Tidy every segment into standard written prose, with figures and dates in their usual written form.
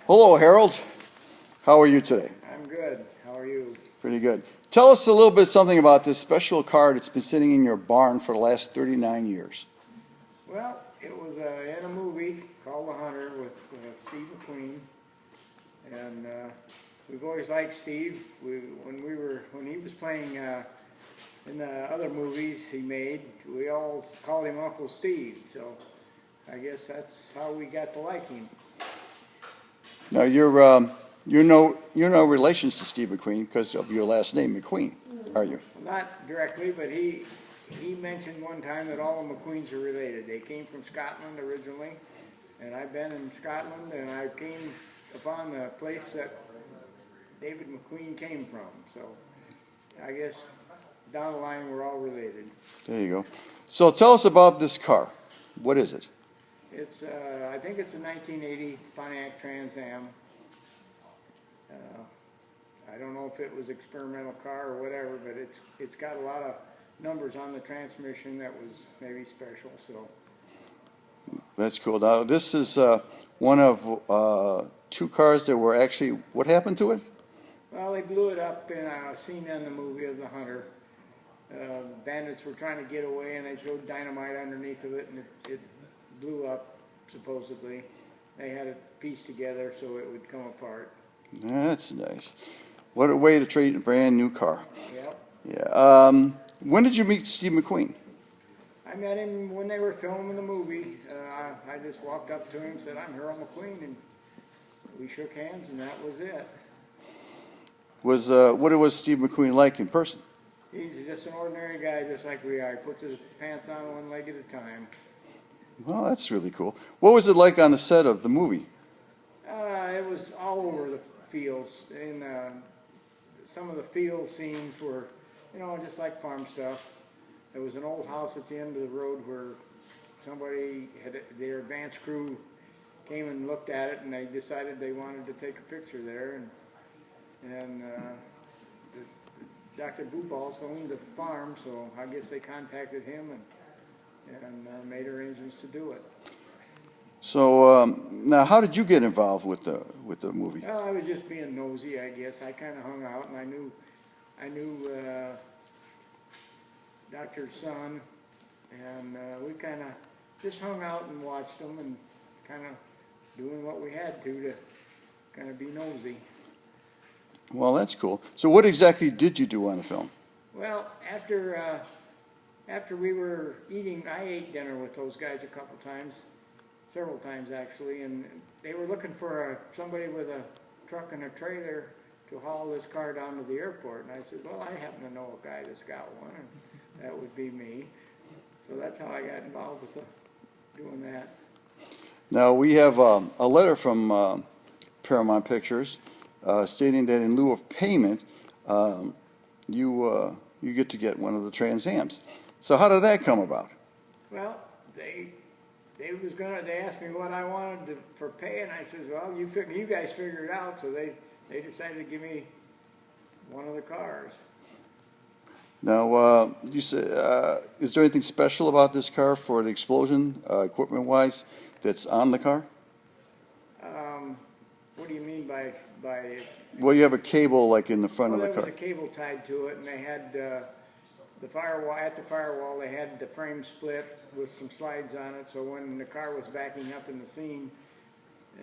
Hello, Harold. How are you today? I'm good. How are you? Pretty good. Tell us a little bit something about this special car that's been sitting in your barn for the last 39 years. Well, it was in a movie called The Hunter with Steve McQueen, and we've always liked Steve. When he was playing in the other movies he made, we all called him Uncle Steve. So I guess that's how we got to like him. Now you're no relations to Steve McQueen because of your last name McQueen, are you? Not directly, but he mentioned one time that all the McQueens are related. They came from Scotland originally, and I've been in Scotland, and I came upon the place that David McQueen came from. So I guess down the line we're all related. There you go. So tell us about this car. What is it? It's I think it's a 1980 Pontiac Trans Am. I don't know if it was experimental car or whatever, but it's got a lot of numbers on the transmission that was maybe special. So That's cool. Now this is one of two cars that were actually. What happened to it? well, they blew it up in a scene in the movie of The Hunter. Bandits were trying to get away, and they threw dynamite underneath of it, and it blew up, supposedly. They had it pieced together so it would come apart. That's nice. What a way to trade a brand new car. Yep. Yeah. When did you meet Steve McQueen? I met him when they were filming the movie. I just walked up to him and said, "I'm Harold McQueen," and we shook hands, and that was it. What was Steve McQueen like in person? He's just an ordinary guy, just like we are. He puts his pants on one leg at a time. Well, that's really cool. What was it like on the set of the movie? It was all over the fields. And some of the field scenes were, just like farm stuff. There was an old house at the end of the road where their advance crew came and looked at it, and they decided they wanted to take a picture there. And Dr. Boopals owned the farm, so I guess they contacted him and made arrangements to do it. So now, how did you get involved with the movie? Well, I was just being nosy, I guess. I kind of hung out, and I knew Doctor's son, and we kind of just hung out and watched them, and kind of doing what we had to kind of be nosy. Well, that's cool. So what exactly did you do on the film? Well, after we were eating, I ate dinner with those guys a couple times, several times actually, and they were looking for somebody with a truck and a trailer to haul this car down to the airport. And I said, well, I happen to know a guy that's got one, and that would be me. So that's how I got involved with doing that. Now, we have a letter from Paramount Pictures stating that in lieu of payment, you get one of the Trans Ams. So how did that come about? Well, they asked me what I wanted for pay, and I said, well, you guys figure it out. So they decided to give me one of the cars. Now, you said, is there anything special about this car for the explosion, equipment-wise, that's on the car? What do you mean by? Well, you have a cable like in the front of the There car. was a cable tied to it, and they had the firewall. At the firewall, they had the frame split with some slides on it. So when the car was backing up in the scene,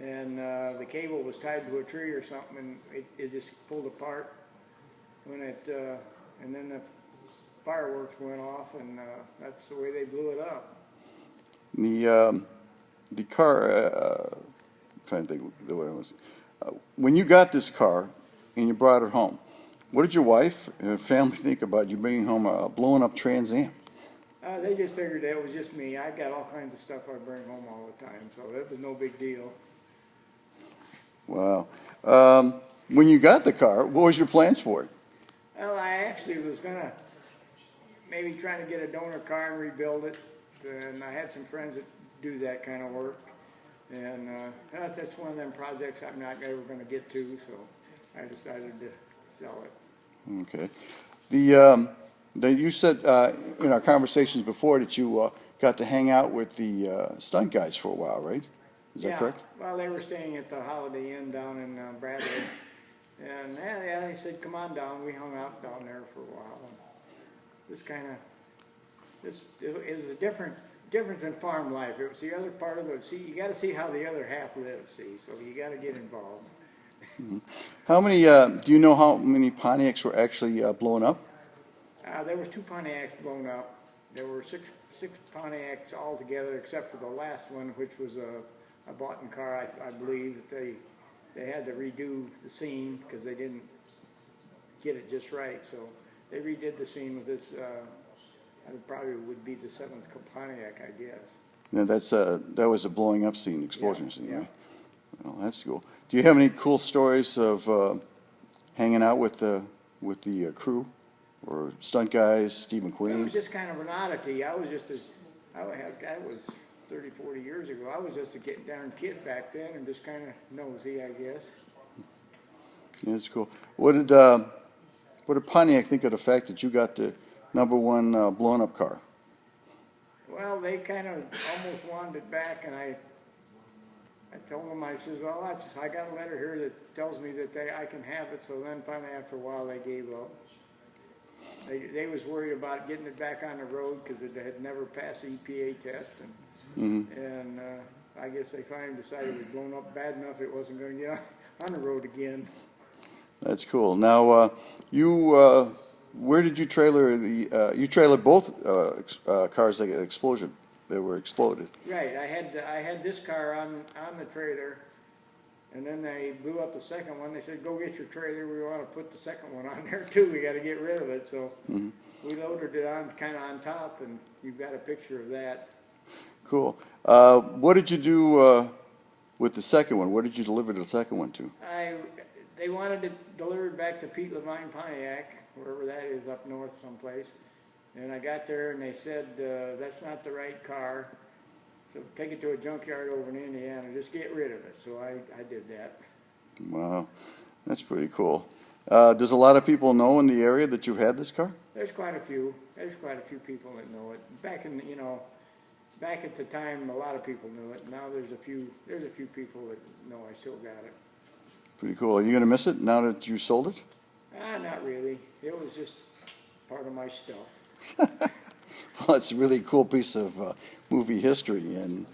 and the cable was tied to a tree or something, and it just pulled apart when and then the fireworks went off, and that's the way they blew it up. The car. I'm trying to think the way it was. When you got this car and you brought it home, what did your wife and family think about you bringing home a blown up Trans Am? They just figured it was just me. I got all kinds of stuff I bring home all the time, so that was no big deal. Wow. When you got the car, what was your plans for it? Well, I actually was going to maybe try to get a donor car and rebuild it, and I had some friends that do that kind of work. And that's one of them projects I'm not ever going to get to, so I decided to sell it. Okay. You said in our conversations before that you got to hang out with the stunt guys for a while, right? Is that Yeah, correct? well, they were staying at the Holiday Inn down in Bradley. And yeah, they said, come on down. We hung out down there for a while. And this is a difference in farm life. It was the other part of it. See, you got to see how the other half lives, see, so you got to get involved. How many, do you know how many Pontiacs were actually blown up? There were 2 Pontiacs blown up. There were six Pontiacs altogether, except for the last one, which was a boughten car, I believe. That they had to redo the scene because they didn't get it just right. So they redid the scene with this. It probably would be the 7th Pontiac, I guess. Yeah, that was a blowing up scene, explosion scene, yeah. right? Well, that's cool. Do you have any cool stories of hanging out with the crew or stunt guys, Steve It McQueen? was just kind of an oddity. I was 30, 40 years ago. I was just a getting down kid back then and just kind of nosy, I guess. Yeah, that's cool. What did Pontiac think of the fact that you got the #1 blown up car? Well, they kind of almost wanted it back, and I told them, I says, well, I got a letter here that tells me that I can have it. So then finally, after a while, they gave up. They was worried about getting it back on the road because it had never passed the EPA test, and I guess they finally decided it was blown up bad enough it wasn't going to get on the road again. That's cool. Now, where did you trailer you trailered both cars that were exploded? Right. I had this car on the trailer, and then they blew up the second one. They said, "Go get your trailer. We want to put the second one on there too. We got to get rid of it." So we loaded it on kind of on top, and you've got a picture of that. Cool. What did you do with the second one? Where did you deliver the second one to? They wanted it delivered back to Pete Levine Pontiac, wherever that is up north someplace. And I got there and they said, that's not the right car. So take it to a junkyard over in Indiana, just get rid of it. So I did that. Wow, that's pretty cool. Does a lot of people know in the area that you've had this car? There's quite a few. There's quite a few people that know it. Back at the time, a lot of people knew it. Now there's a few people that know I still got it. Pretty cool. Are you going to miss it now that you sold it? Not really. It was just part of my stuff. Well, it's a really cool piece of movie history. And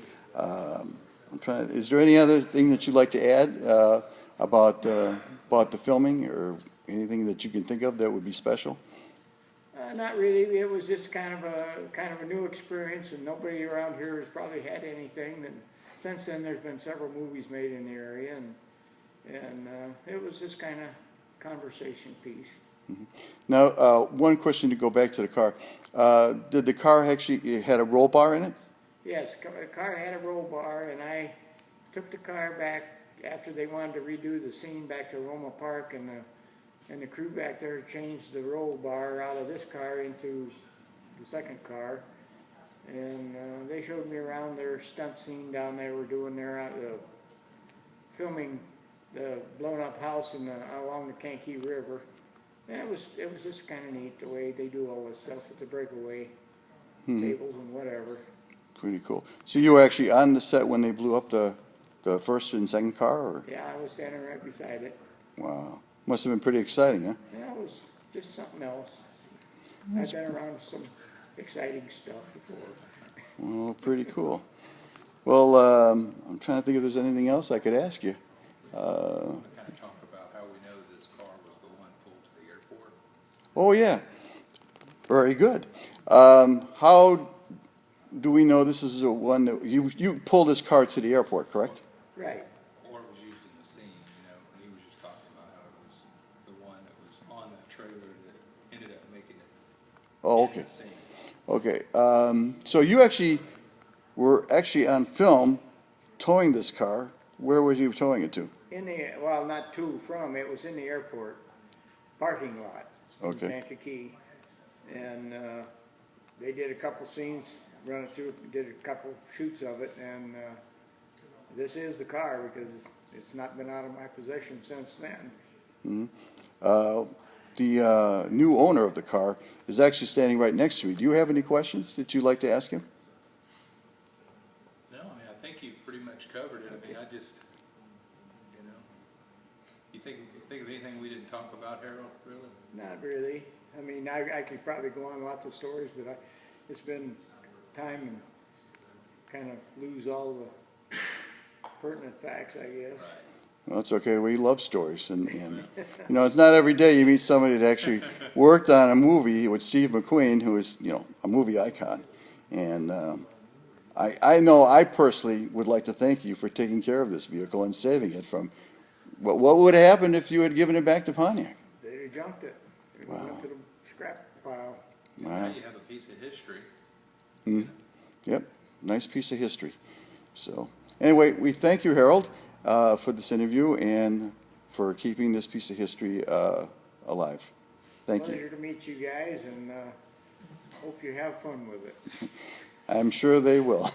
is there any other thing that you'd like to add about the filming or anything that you can think of that would be special? Not really. It was just kind of a new experience, and nobody around here has probably had anything. And since then, there's been several movies made in the area, and it was just kind of conversation piece. Mm-hmm. Now, one question to go back to the car. Did the car actually had a roll bar in it? Yes, the car had a roll bar, and I took the car back after they wanted to redo the scene back to Roma Park, and the crew back there changed the roll bar out of this car into the second car. And they showed me around their stunt scene down there. We're doing their filming the blown up house along the Kankakee River. And it was just kind of neat the way they do all this stuff with the breakaway tables and whatever. Pretty cool. So you were actually on the set when they blew up the first and second car? Or? Yeah, I was standing right beside it. Wow. Must have been pretty exciting, huh? Yeah, it was just something else. I've been around some exciting stuff before. Well, pretty cool. Well, I'm trying to think if there's anything else I could ask you. Kind of talk about how we know this car was the one pulled to the airport. Oh, yeah. Very good. How do we know this is the one that you pulled this car to the airport, correct? Right. Or it was used in the scene, he was just talking about how it was the one that was on that trailer that ended up making it Oh, in okay. the scene. Okay. So you were actually on film towing this car. Where were you towing it to? Well, not to, from, it was in the airport parking lot. Okay. In Kankakee. And they did a couple scenes, run it through, did a couple shoots of it, and this is the car because it's not been out of my possession since then. Mm-hmm. The new owner of the car is actually standing right next to me. Do you have any questions that you'd like to ask him? No, I think you've pretty much covered it. I mean, I just, you know, you think of anything we didn't talk about, Harold, really? Not really. I mean, I could probably go on lots of stories, but it's been time and kind of lose all the pertinent facts, I guess. Well, that's okay. We love stories, and you know, it's not every day you meet somebody that actually worked on a movie with Steve McQueen, who is, you know, a movie icon. And I know I personally would like to thank you for taking care of this vehicle and saving it from what would have happened if you had given it back to Pontiac. They'd have junked it. It went Wow. to the scrap pile. Now Wow. you have a piece of history. Yep, nice piece of history. So anyway, we thank you, Harold, for this interview and for keeping this piece of history alive. Thank you. Pleasure to meet you guys, and hope you have fun with it. I'm sure they will.